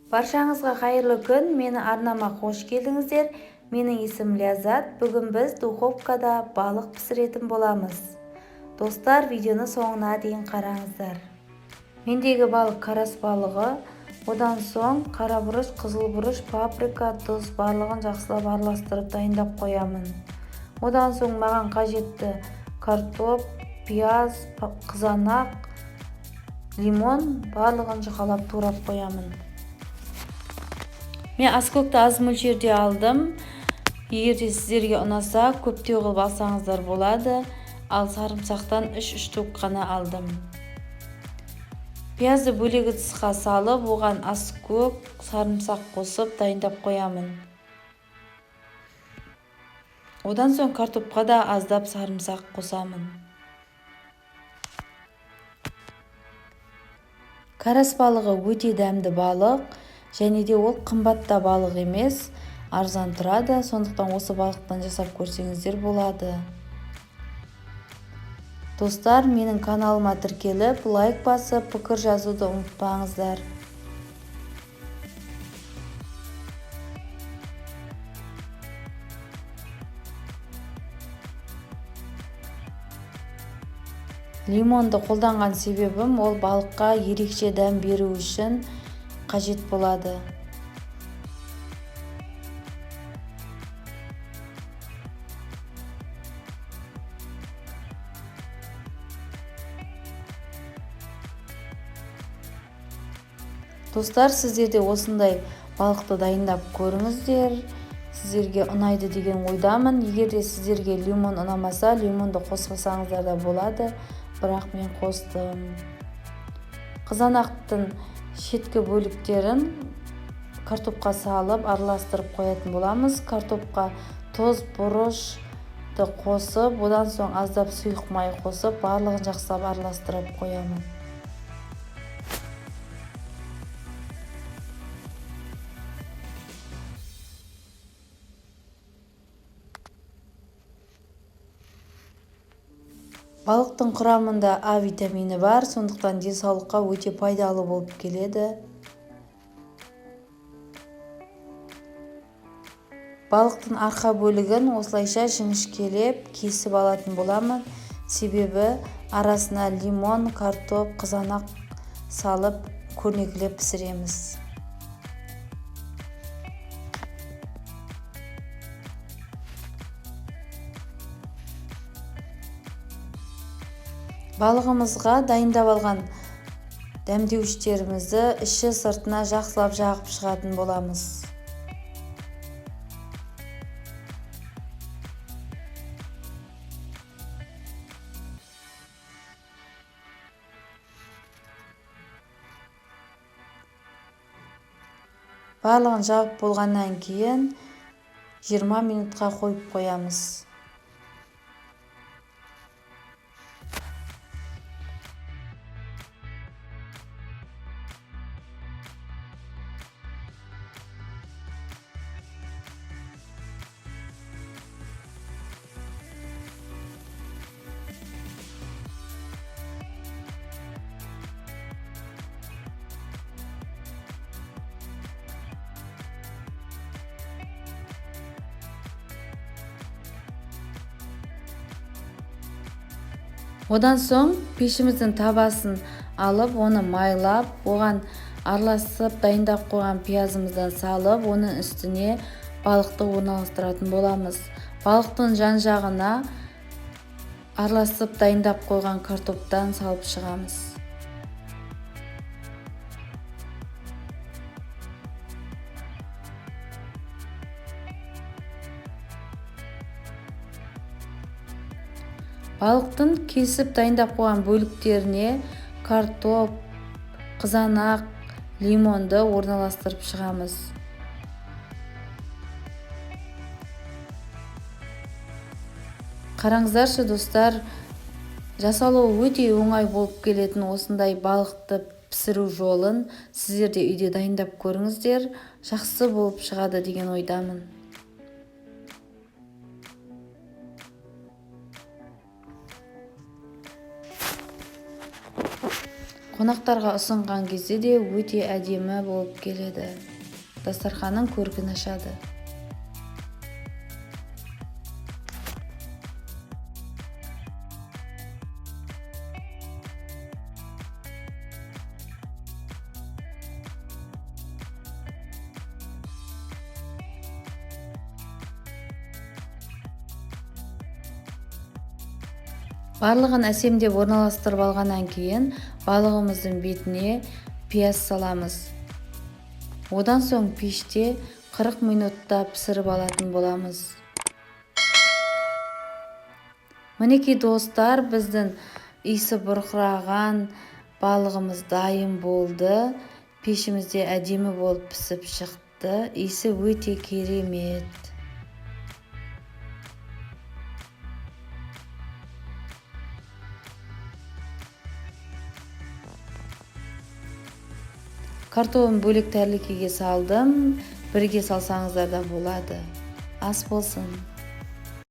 Баршаңызға қайырлы күн, мені арнама қош келдіңіздер. Менің есімім Ляззат. Бүгін біз духовкада балық пісіретін боламыз. Достар, видеоны соңына дейін қараңыздар. Мендегі балық карас балығы. Одан соң қара бұрыш, қызыл бұрыш, паприка, тұз барлығын жақсылап араластырып дайындап қоямын. Одан соң маған қажетті картоп, пияз, қызанақ, лимон барлығын жұқалап турап қоямын. Мен аскөкті аз мөлшерде алдым. Егерде сіздерге ұнаса, көптеу қылып алсаңыздар болады. Ал сарымсақтан 3 штук қана алдым. Пиязды бөлек ыдысқа салып, оған аскөк, сарымсақ қосып дайындап қоямын. Одан соң картопқа да аздап сарымсақ қосамын. Карас балығы өте дәмді балық, және де ол қымбат та балық емес, арзан тұрады. Сондықтан осы балықтан жасап көрсеңіздер болады. Достар, менің каналыма тіркеліп, лайк басып, пікір жазуды ұмытпаңыздар. Лимонды қолданған себебім ол балыққа ерекше дәм беру үшін қажет болады. Достар, сіздерде осындай балықты дайындап көріңіздер. Сіздерге ұнайды деген ойдамын. Егерде сіздерге лимон ұнамаса, лимонды қоспасаңыздар да болады. Бірақ мен қостым. Қызанақтың шеткі бөліктерін картопқа салып араластырып қоятын боламыз. Картопқа тұз, бұрышты қосып, одан соң аздап сұйық май қосып, барлығын жақсылап араластырып қоямын. Балықтың құрамында А витамині бар, сондықтан денсаулыққа өте пайдалы болып келеді. Балықтың арқа бөлігін осылайша жіңішкелеп кесіп алатын боламын. Себебі арасына лимон, картоп, қызанақ салып көрнекілеп пісіреміз. Балығымызға дайындап алған дәмдеуіштерімізді іші сыртына жақсылап жағып шығатын боламыз. Барлығын жағып болғаннан кейін 20 минутқа қойып қоямыз. Одан соң пешіміздің табасын алып, оны майлап, оған араластырып дайындап қойған пиязымыздан салып, оның үстіне балықты орналастыратын боламыз. Балықтың жан-жағына араластырып дайындап қойған картоптан салып шығамыз. Балықтың кесіп дайындап қойған бөліктеріне картоп, қызанақ, лимонды орналастырып шығамыз. Қараңыздаршы достар, жасалуы өте оңай болып келетін осындай балықты пісіру жолын сіздер де үйде дайындап көріңіздер, жақсы болып шығады деген ойдамын. Қонақтарға ұсынған кезде де өте әдемі болып келеді. Дастарханның көркін ашады. Барлығын әсемдеп орналастырып алғаннан кейін балығымыздың бетіне пияз саламыз. Одан соң пеште 40 минутта пісіріп алатын боламыз. Мінекей достар, біздің иісі бұрқыраған балығымыз дайын болды. Пешімізде әдемі болып пісіп шықты. Иісі өте керемет. Картоғын бөлек тәрлікеге салдым. Бірге салсаңыздар да болады. Ас болсын.